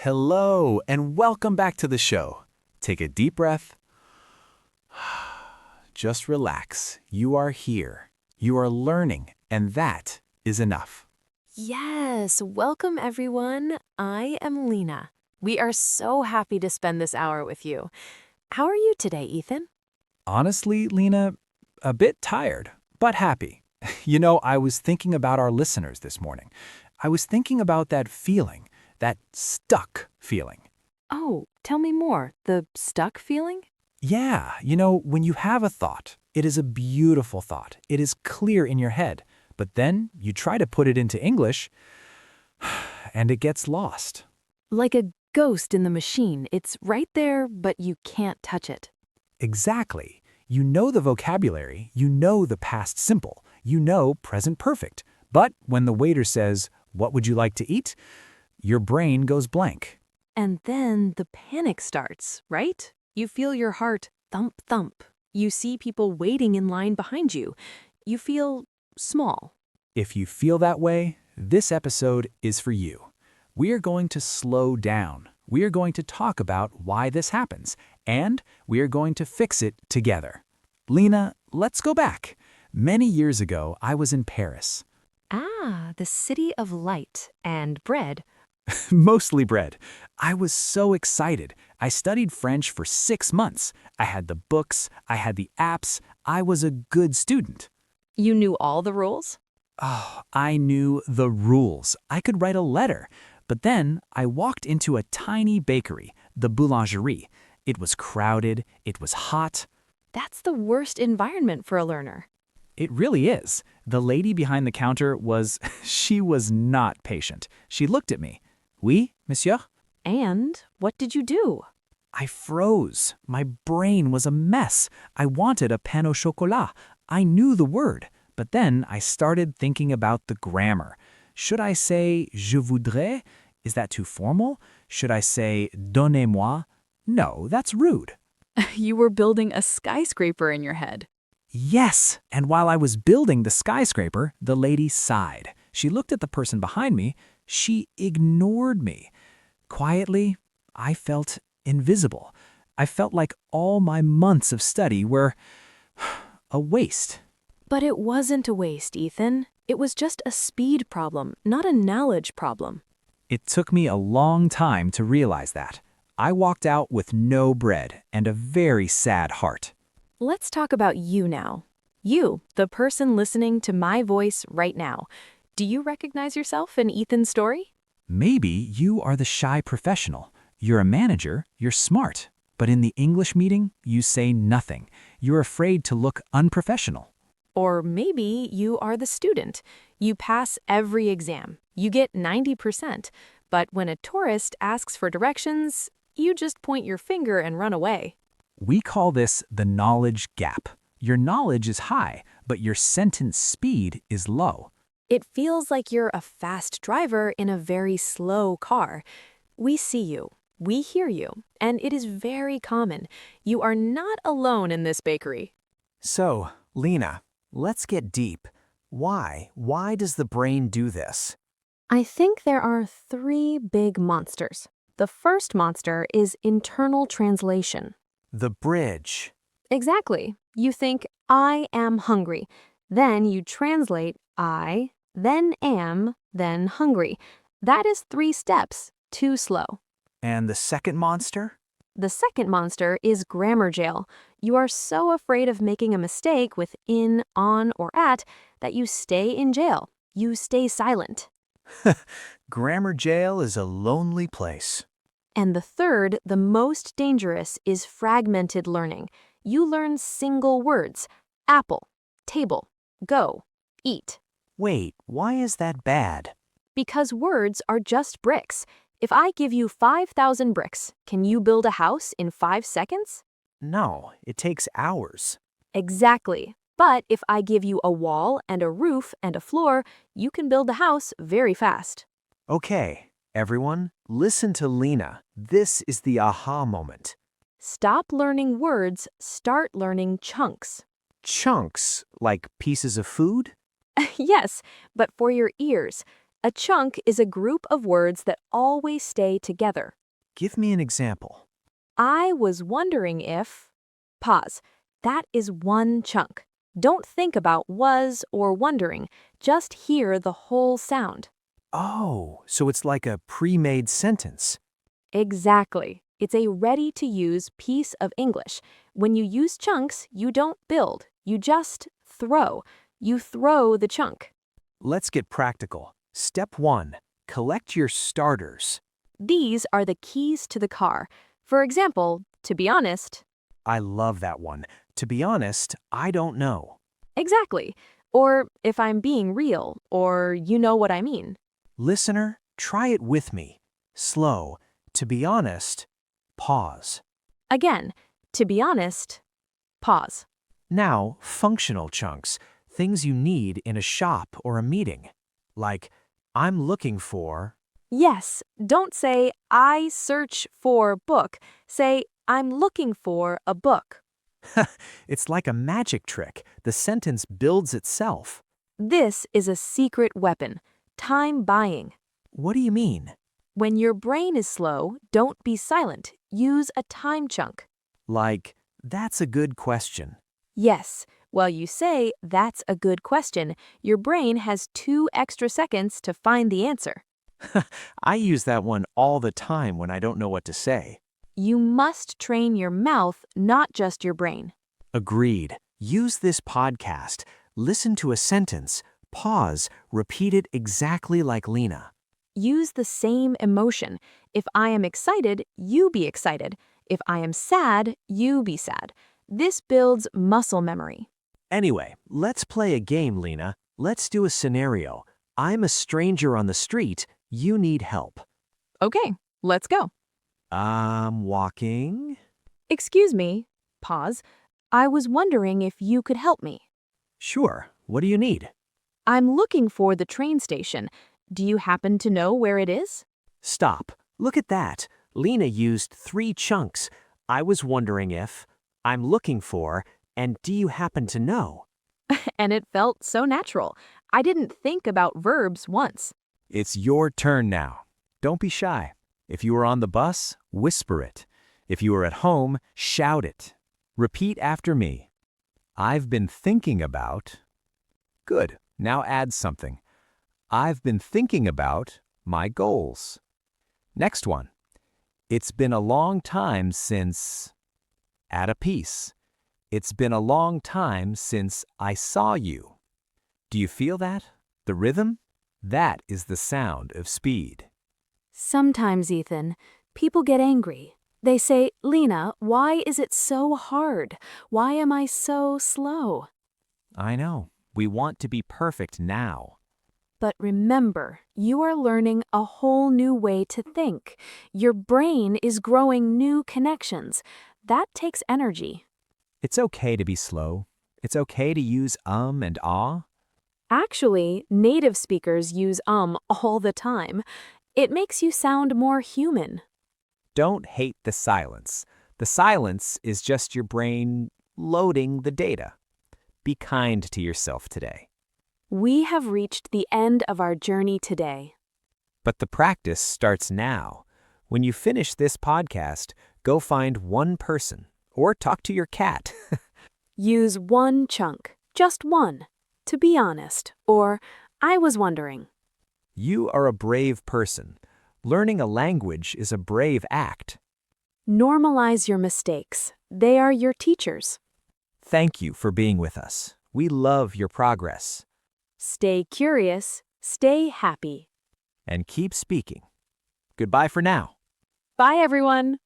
Hello, and welcome back to the show. Take a deep breath. Just relax. You are here. You are learning, and that is enough. Yes, welcome everyone. I am Lena. We are so happy to spend this hour with you. How are you today, Ethan? Honestly, Lena, a bit tired, but happy. I was thinking about our listeners this morning. I was thinking about that feeling, that stuck feeling. Oh, tell me more. The stuck feeling? Yeah, when you have a thought, it is a beautiful thought. It is clear in your head, but then you try to put it into English, and it gets lost. Like a ghost in the machine. It's right there, but you can't touch it. Exactly. You know the vocabulary, you know the past simple, you know present perfect. But when the waiter says, "What would you like to eat?" your brain goes blank. And then the panic starts, right? You feel your heart thump, thump. You see people waiting in line behind you. You feel small. If you feel that way, this episode is for you. We are going to slow down. We are going to talk about why this happens, and we are going to fix it together. Lena, let's go back. Many years ago, I was in Paris. Ah, the city of light and bread. Mostly bread. I was so excited. I studied French for 6 months. I had the books, I had the apps. I was a good student. You knew all the rules? Oh, I knew the rules. I could write a letter. But then I walked into a tiny bakery, the boulangerie. It was crowded, it was hot. That's the worst environment for a learner. It really is. The lady behind the counter she was not patient. She looked at me. Oui, monsieur? And what did you do? I froze. My brain was a mess. I wanted a pain au chocolat. I knew the word. But then I started thinking about the grammar. Should I say je voudrais? Is that too formal? Should I say donnez-moi? No, that's rude. You were building a skyscraper in your head. Yes, and while I was building the skyscraper, the lady sighed. She looked at the person behind me. She ignored me. Quietly, I felt invisible. I felt like all my months of study were a waste. But it wasn't a waste, Ethan. It was just a speed problem, not a knowledge problem. It took me a long time to realize that. I walked out with no bread and a very sad heart. Let's talk about you now. You, the person listening to my voice right now. Do you recognize yourself in Ethan's story? Maybe you are the shy professional. You're a manager, you're smart. But in the English meeting, you say nothing. You're afraid to look unprofessional. Or maybe you are the student. You pass every exam. You get 90%. But when a tourist asks for directions, you just point your finger and run away. We call this the knowledge gap. Your knowledge is high, but your sentence speed is low. It feels like you're a fast driver in a very slow car. We see you. We hear you. And it is very common. You are not alone in this bakery. So, Lena, let's get deep. Why? Why does the brain do this? I think there are 3 big monsters. The first monster is internal translation. The bridge. Exactly. You think, I am hungry. Then you translate I, then am, then hungry. That is 3 steps. Too slow. And the second monster? The second monster is grammar jail. You are so afraid of making a mistake with in, on, or at that you stay in jail. You stay silent. Grammar jail is a lonely place. And the third, the most dangerous, is fragmented learning. You learn single words. Apple, table, go, eat. Wait, why is that bad? Because words are just bricks. If I give you 5,000 bricks, can you build a house in 5 seconds? No, it takes hours. Exactly. But if I give you a wall and a roof and a floor, you can build a house very fast. Okay, everyone, listen to Lena. This is the aha moment. Stop learning words, start learning chunks. Chunks, like pieces of food? Yes, but for your ears. A chunk is a group of words that always stay together. Give me an example. I was wondering if. Pause. That is one chunk. Don't think about was or wondering. Just hear the whole sound. Oh, so it's like a pre-made sentence. Exactly. It's a ready-to-use piece of English. When you use chunks, you don't build. You just throw. You throw the chunk. Let's get practical. Step 1. Collect your starters. These are the keys to the car. For example, to be honest. I love that one. To be honest, I don't know. Exactly. Or if I'm being real, or you know what I mean. Listener, try it with me. Slow. To be honest, pause. Again, to be honest, pause. Now, functional chunks, things you need in a shop or a meeting. Like, I'm looking for. Yes, don't say, I search for book. Say, I'm looking for a book. It's like a magic trick. The sentence builds itself. This is a secret weapon. Time buying. What do you mean? When your brain is slow, don't be silent. Use a time chunk. Like, that's a good question. Yes, while you say, that's a good question, your brain has 2 extra seconds to find the answer. I use that one all the time when I don't know what to say. You must train your mouth, not just your brain. Agreed. Use this podcast. Listen to a sentence. Pause. Repeat it exactly like Lena. Use the same emotion. If I am excited, you be excited. If I am sad, you be sad. This builds muscle memory. Anyway, let's play a game, Lena. Let's do a scenario. I'm a stranger on the street. You need help. Okay, let's go. I'm walking. Excuse me. Pause. I was wondering if you could help me. Sure. What do you need? I'm looking for the train station. Do you happen to know where it is? Stop. Look at that. Lena used 3 chunks. I was wondering if, I'm looking for, and do you happen to know? And it felt so natural. I didn't think about verbs once. It's your turn now. Don't be shy. If you are on the bus, whisper it. If you are at home, shout it. Repeat after me. I've been thinking about. Good. Now add something. I've been thinking about my goals. Next one. It's been a long time since. Add a piece. It's been a long time since I saw you. Do you feel that? The rhythm? That is the sound of speed. Sometimes, Ethan, people get angry. They say, Lena, why is it so hard? Why am I so slow? I know. We want to be perfect now. But remember, you are learning a whole new way to think. Your brain is growing new connections. That takes energy. It's okay to be slow. It's okay to use and ah. Actually, native speakers use all the time. It makes you sound more human. Don't hate the silence. The silence is just your brain loading the data. Be kind to yourself today. We have reached the end of our journey today. But the practice starts now. When you finish this podcast, go find one person or talk to your cat. Use one chunk, just one. To be honest, or I was wondering. You are a brave person. Learning a language is a brave act. Normalize your mistakes. They are your teachers. Thank you for being with us. We love your progress. Stay curious, stay happy. And keep speaking. Goodbye for now. Bye, everyone.